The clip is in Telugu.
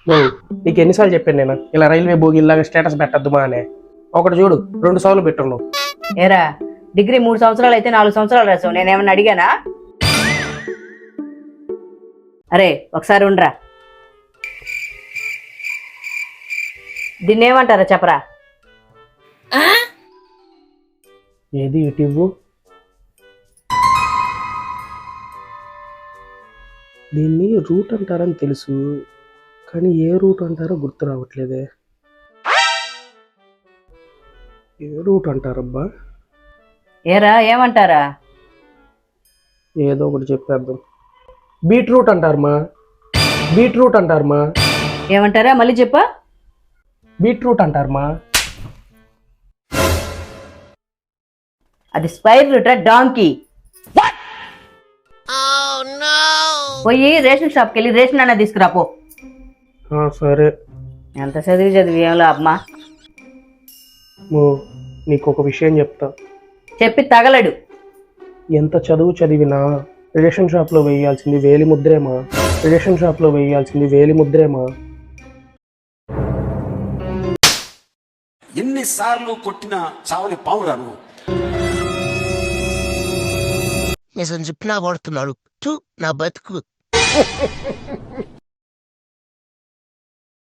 ఓ, నీకు ఎన్నిసార్లు చెప్పాను నేను ఇలా రైల్వే బోగిల్లాగా స్టేటస్ పెట్టద్దు మా అనే. ఒకటి చూడు, 2 సార్లు పెట్టున్నావు. ఏరా, డిగ్రీ 3 సంవత్సరాలు అయితే 4 సంవత్సరాలు రాసావు, నేనేమన్నా అడిగానా? అరే ఒకసారి ఉండరా. దీన్ని ఏమంటారా చెప్పరా? ఏది ఇటు ఇవ్వు. దీన్ని రూట్ అంటారని తెలుసు, కానీ ఏ రూట్ అంటారో గుర్తు రావట్లేదే. ఏ రూట్ అంటారబ్బా? ఏరా ఏమంటారా? ఏదో ఒకటి చెప్పేద్దాం. బీట్రూట్ అంటారమ్మా, బీట్రూట్ అంటారమ్మా, ఏమంటారా మళ్ళీ చెప్పా? బీట్రూట్ అంటారమ్మా. అది స్పైర్ రూటా డాంకీ? పోయి రేషన్ షాప్కి వెళ్ళి రేషన్ అన్న తీసుకురాపో. సరే. ఎంత చదివి ఏం లాభమా? ఓ, నీకు ఒక విషయం చెప్తా. చెప్పి తగలడు. ఎంత చదువు చదివినా రేషన్ షాప్లో వేయాల్సింది వేలి ముద్రేమా, రేషన్ షాప్లో వేయాల్సింది వేలి ముద్రేమా. ఎన్నిసార్లు కొట్టినా చావని పావురా నువ్వు. నిజం చెప్పినా వాడుతున్నాడు నా బతుకు.